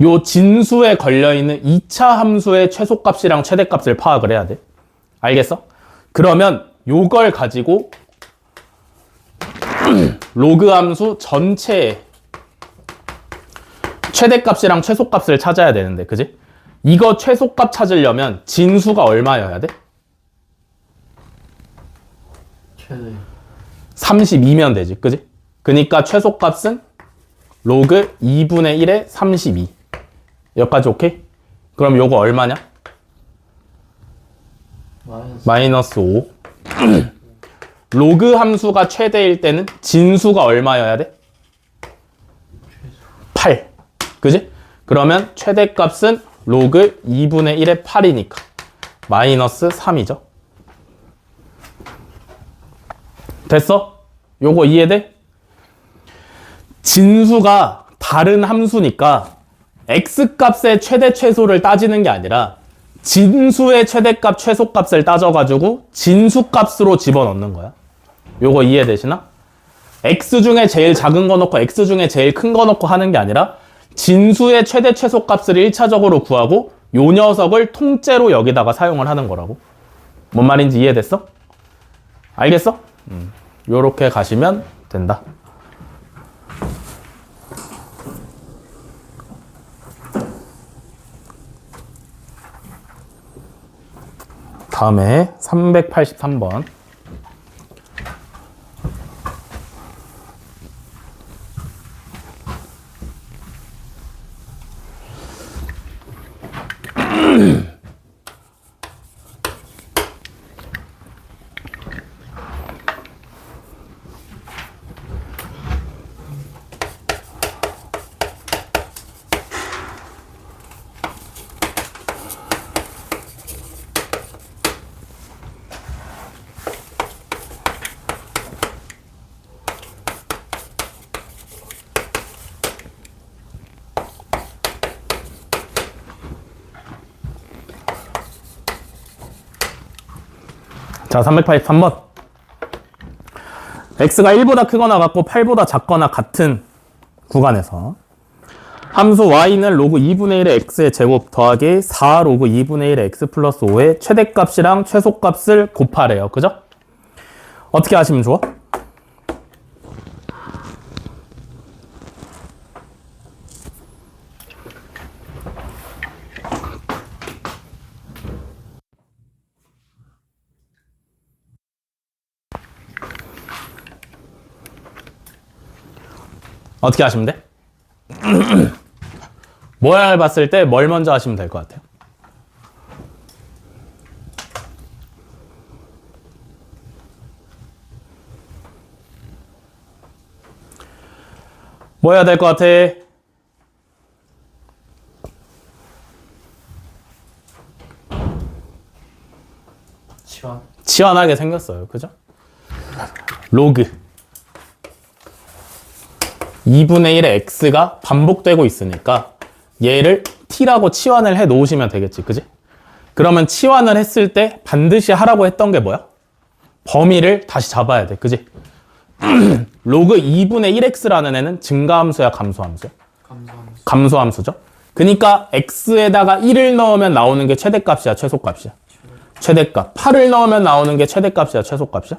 요 진수에 걸려있는 2차 함수의 최소값이랑 최대값을 파악을 해야 돼. 알겠어? 그러면 요걸 가지고 로그 함수 전체의 최대값이랑 최소값을 찾아야 되는데, 그지? 이거 최소값 찾으려면 진수가 얼마여야 돼? 최대 32면 되지, 그지? 그니까 최소값은 로그 2분의 1에 32. 여기까지 오케이? 그럼 요거 얼마냐? 마이너스 마이너스 5. 로그 함수가 최대일 때는 진수가 얼마여야 돼? 8. 그지? 그러면 최대값은 로그 2분의 1의 8이니까 마이너스 3이죠. 됐어? 요거 이해돼? 진수가 다른 함수니까 x값의 최대 최소를 따지는 게 아니라 진수의 최대값 최소값을 따져가지고 진수값으로 집어넣는 거야. 요거 이해되시나? x 중에 제일 작은 거 넣고 x 중에 제일 큰 거 넣고 하는 게 아니라 진수의 최대 최소값을 1차적으로 구하고 요 녀석을 통째로 여기다가 사용을 하는 거라고. 뭔 말인지 이해됐어? 알겠어? 요렇게 가시면 된다. 다음에 383번. 자, 383번. x가 1보다 크거나 같고 8보다 작거나 같은 구간에서 함수 y는 로그 2분의 1의 x의 제곱 더하기 4 로그 2분의 1의 x 플러스 5의 최대값이랑 최소값을 곱하래요. 그죠? 어떻게 하시면 좋아? 어떻게 하시면 돼? 모양을 봤을 때 뭘 먼저 하시면 될 것 같아요? 뭐 해야 될 것 같아? 치환하게 생겼어요. 그죠? 로그 2분의 1의 x가 반복되고 있으니까 얘를 t라고 치환을 해 놓으시면 되겠지. 그지? 그러면 치환을 했을 때 반드시 하라고 했던 게 뭐야? 범위를 다시 잡아야 돼. 그지? 로그 2분의 1x라는 애는 증가함수야, 감소함수야? 감소함수죠. 그러니까 x에다가 1을 넣으면 나오는 게 최대값이야, 최소값이야? 최대값. 8을 넣으면 나오는 게 최대값이야, 최소값이야?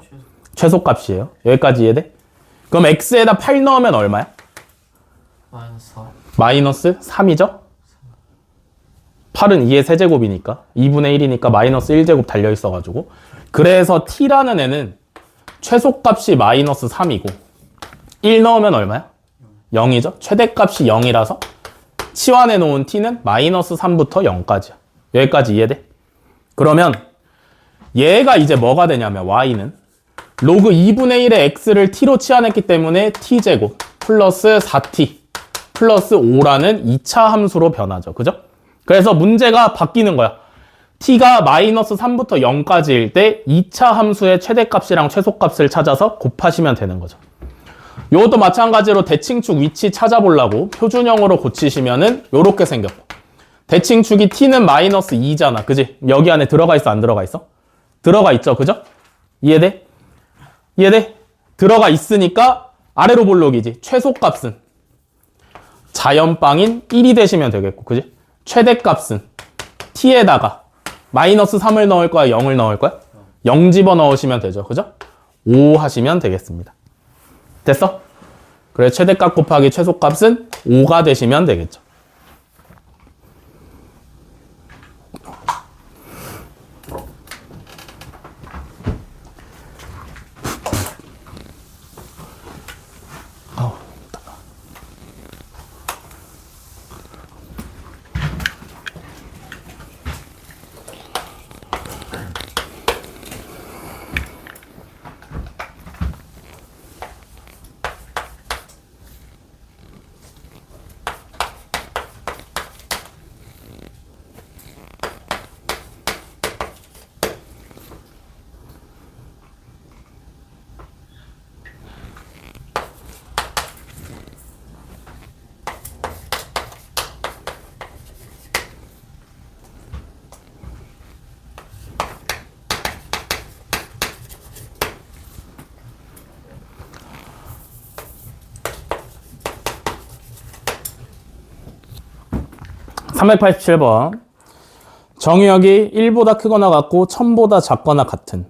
최소값이에요. 여기까지 이해돼? 그럼 x에다 8 넣으면 얼마야? 마이너스 3이죠? 8은 2의 세제곱이니까 2분의 1이니까 마이너스 1제곱 달려있어가지고 그래서 t라는 애는 최소값이 마이너스 3이고 1 넣으면 얼마야? 0이죠? 최대값이 0이라서 치환해 놓은 t는 마이너스 3부터 0까지야. 여기까지 이해돼? 그러면 얘가 이제 뭐가 되냐면 y는 로그 2분의 1의 x를 t로 치환했기 때문에 t제곱 플러스 4t 플러스 5라는 2차 함수로 변하죠. 그죠? 그래서 문제가 바뀌는 거야. t가 마이너스 3부터 0까지일 때 2차 함수의 최대값이랑 최소값을 찾아서 곱하시면 되는 거죠. 이것도 마찬가지로 대칭축 위치 찾아보려고 표준형으로 고치시면은 요렇게 생겼고 대칭축이 t는 마이너스 2잖아. 그지? 여기 안에 들어가 있어, 안 들어가 있어? 들어가 있죠. 그죠? 이해돼? 이해돼? 들어가 있으니까 아래로 볼록이지. 최소값은 자연빵인 1이 되시면 되겠고, 그지? 최대값은 t에다가 마이너스 3을 넣을 거야, 0을 넣을 거야? 0 집어넣으시면 되죠. 그죠? 5 하시면 되겠습니다. 됐어? 그래, 최대값 곱하기 최소값은 5가 되시면 되겠죠. 387번. 정의역이 1보다 크거나 같고 1000보다 작거나 같은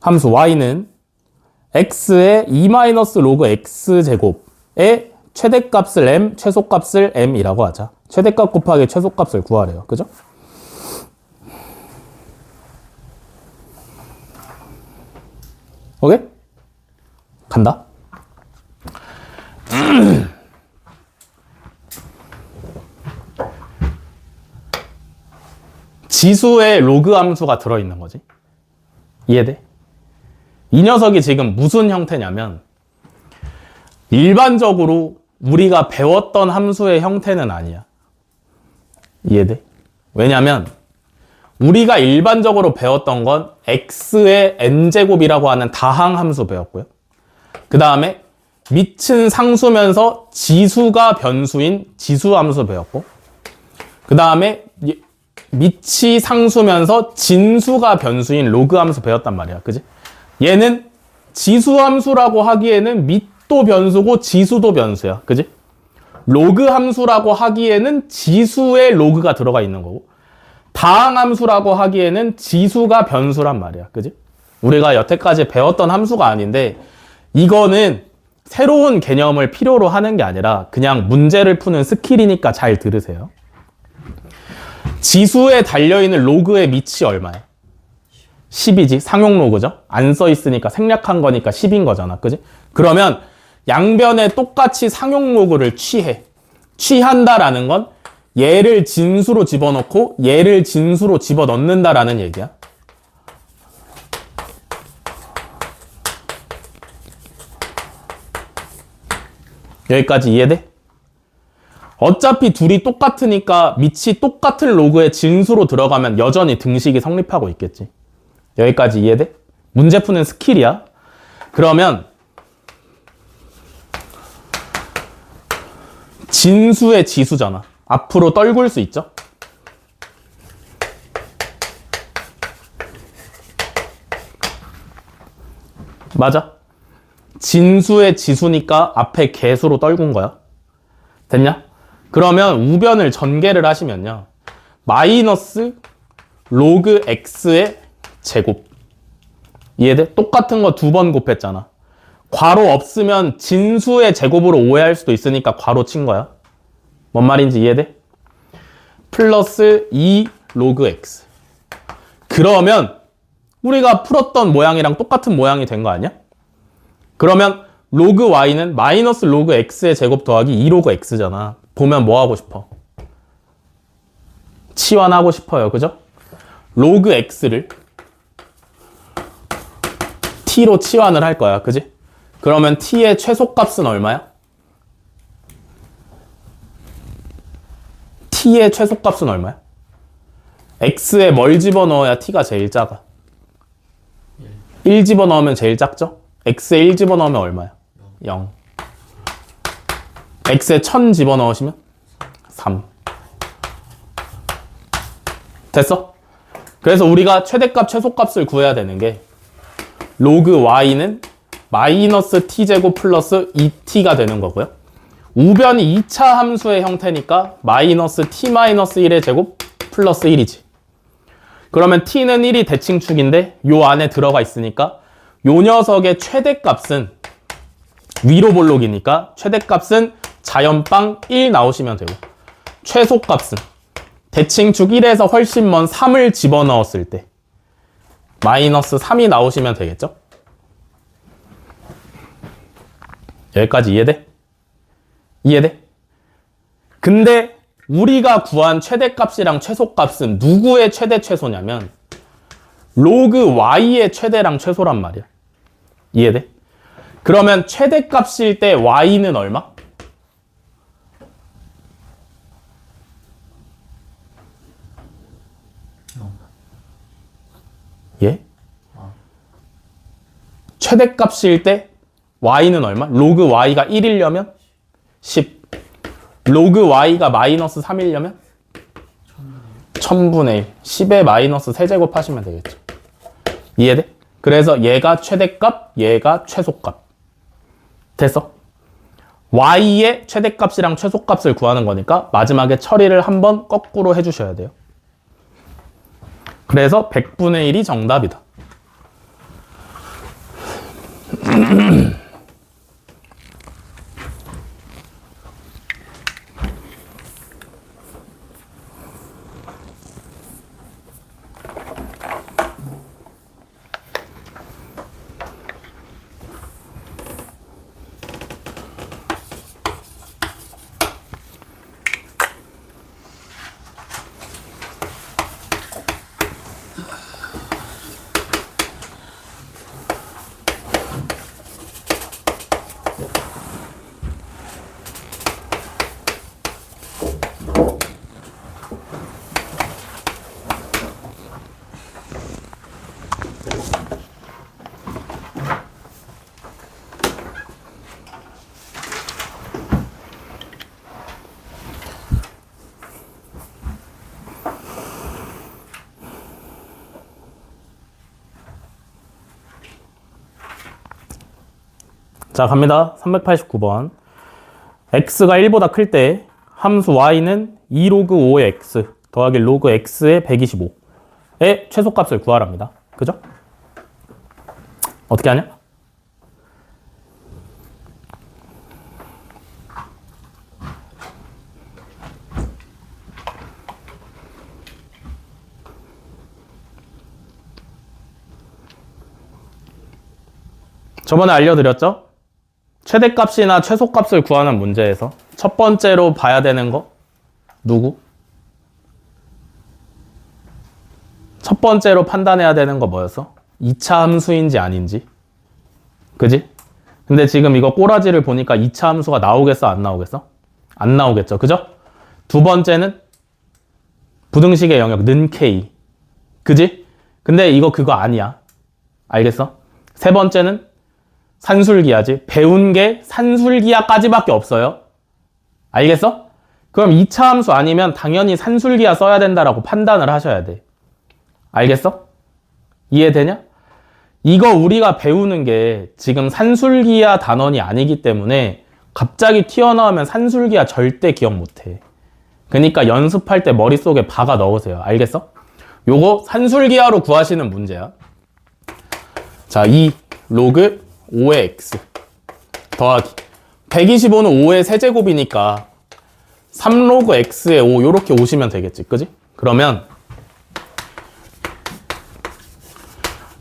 함수 y는 x의 2-로그 x제곱의 최대값을 m, 최소값을 m이라고 하자. 최대값 곱하기 최소값을 구하래요. 그죠? 오케이? 간다. 지수에 로그 함수가 들어있는 거지. 이해돼? 이 녀석이 지금 무슨 형태냐면 일반적으로 우리가 배웠던 함수의 형태는 아니야. 이해돼? 왜냐면 우리가 일반적으로 배웠던 건 x의 n제곱이라고 하는 다항 함수 배웠고요. 그 다음에 밑은 상수면서 지수가 변수인 지수 함수 배웠고, 그 다음에 밑이 상수면서 진수가 변수인 로그 함수 배웠단 말이야. 그지? 얘는 지수 함수라고 하기에는 밑도 변수고 지수도 변수야. 그지? 로그 함수라고 하기에는 지수에 로그가 들어가 있는 거고, 다항 함수라고 하기에는 지수가 변수란 말이야. 그지? 우리가 여태까지 배웠던 함수가 아닌데 이거는 새로운 개념을 필요로 하는 게 아니라 그냥 문제를 푸는 스킬이니까 잘 들으세요. 지수에 달려있는 로그의 밑이 얼마야? 10이지. 상용 로그죠. 안 써있으니까 생략한 거니까 10인 거잖아. 그지? 그러면 양변에 똑같이 상용 로그를 취해. 취한다라는 건 얘를 진수로 집어넣고 얘를 진수로 집어넣는다라는 얘기야. 여기까지 이해돼? 어차피 둘이 똑같으니까 밑이 똑같은 로그에 진수로 들어가면 여전히 등식이 성립하고 있겠지. 여기까지 이해돼? 문제 푸는 스킬이야. 그러면 진수의 지수잖아. 앞으로 떨굴 수 있죠? 맞아? 진수의 지수니까 앞에 개수로 떨군 거야. 됐냐? 그러면 우변을 전개를 하시면요. 마이너스 로그 x의 제곱. 이해돼? 똑같은 거 2번 곱했잖아. 괄호 없으면 진수의 제곱으로 오해할 수도 있으니까 괄호 친 거야. 뭔 말인지 이해돼? 플러스 2 로그 x. 그러면 우리가 풀었던 모양이랑 똑같은 모양이 된 거 아니야? 그러면 로그 y는 마이너스 로그 x의 제곱 더하기 2 로그 x잖아. 보면 뭐 하고 싶어? 치환하고 싶어요. 그죠? 로그 x를 t로 치환을 할 거야. 그지? 그러면 t의 최소값은 얼마야? t의 최소값은 얼마야? x에 뭘 집어넣어야 t가 제일 작아? 1 집어넣으면 제일 작죠? x에 1 집어넣으면 얼마야? 0. x에 1000 집어넣으시면 3. 됐어? 그래서 우리가 최대값, 최소값을 구해야 되는 게 로그 y는 마이너스 t제곱 플러스 2t가 되는 거고요. 우변이 2차 함수의 형태니까 마이너스 t-1의 제곱 플러스 1이지. 그러면 t는 1이 대칭축인데 요 안에 들어가 있으니까 요 녀석의 최대값은 위로 볼록이니까 최대값은 자연빵 1 나오시면 되고, 최소값은 대칭축 1에서 훨씬 먼 3을 집어넣었을 때 마이너스 3이 나오시면 되겠죠? 여기까지 이해돼? 이해돼? 근데 우리가 구한 최대값이랑 최소값은 누구의 최대 최소냐면 로그 y의 최대랑 최소란 말이야. 이해돼? 그러면 최대값일 때 y는 얼마? 예? 최대값일 때 y는 얼마? 로그 y가 1이려면 10. 로그 y가 마이너스 3이려면 1000분의 1. 10에 마이너스 세제곱 하시면 되겠죠. 이해돼? 그래서 얘가 최대값, 얘가 최소값. 됐어? y의 최대값이랑 최소값을 구하는 거니까 마지막에 처리를 한번 거꾸로 해주셔야 돼요. 그래서 100분의 1이 정답이다. 자, 갑니다. 389번. x가 1보다 클 때 함수 y는 2로그 5의 x 더하기 로그 x의 125의 최소값을 구하랍니다. 그죠? 어떻게 하냐? 저번에 알려드렸죠? 최대값이나 최소값을 구하는 문제에서 첫 번째로 봐야 되는 거 누구? 첫 번째로 판단해야 되는 거 뭐였어? 2차 함수인지 아닌지. 그지? 근데 지금 이거 꼬라지를 보니까 2차 함수가 나오겠어? 안 나오겠어? 안 나오겠죠. 그죠? 두 번째는 부등식의 영역 는 K. 그지? 근데 이거 그거 아니야. 알겠어? 세 번째는 산술기하지. 배운 게 산술기하까지밖에 없어요. 알겠어? 그럼 2차 함수 아니면 당연히 산술기하 써야 된다라고 판단을 하셔야 돼. 알겠어? 이해되냐? 이거 우리가 배우는 게 지금 산술기하 단원이 아니기 때문에 갑자기 튀어나오면 산술기하 절대 기억 못해. 그러니까 연습할 때 머릿속에 박아 넣으세요. 알겠어? 요거 산술기하로 구하시는 문제야. 자, 2 로그 5의 x 더하기 125는 5의 세제곱이니까 3로그 x의 5 요렇게 오시면 되겠지. 그지? 그러면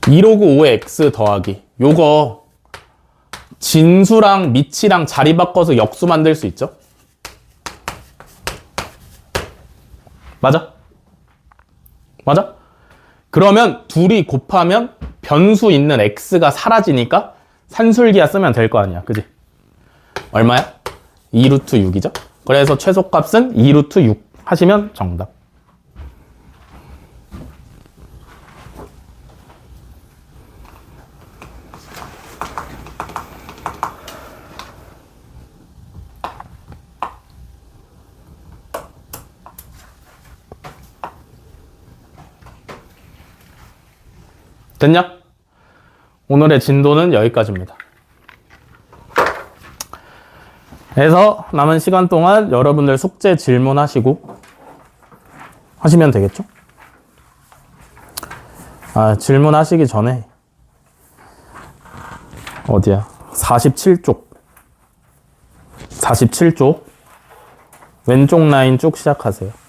2로그 5의 x 더하기 요거 진수랑 미치랑 자리 바꿔서 역수 만들 수 있죠? 맞아? 맞아? 그러면 둘이 곱하면 변수 있는 x가 사라지니까 산술기하 쓰면 될 거 아니야. 그지? 얼마야? 2루트 6이죠? 그래서 최소값은 2루트 6 하시면 정답. 됐냐? 오늘의 진도는 여기까지입니다. 그래서 남은 시간 동안 여러분들 숙제 질문하시고 하시면 되겠죠? 아, 질문하시기 전에 어디야? 47쪽 왼쪽 라인 쭉 시작하세요.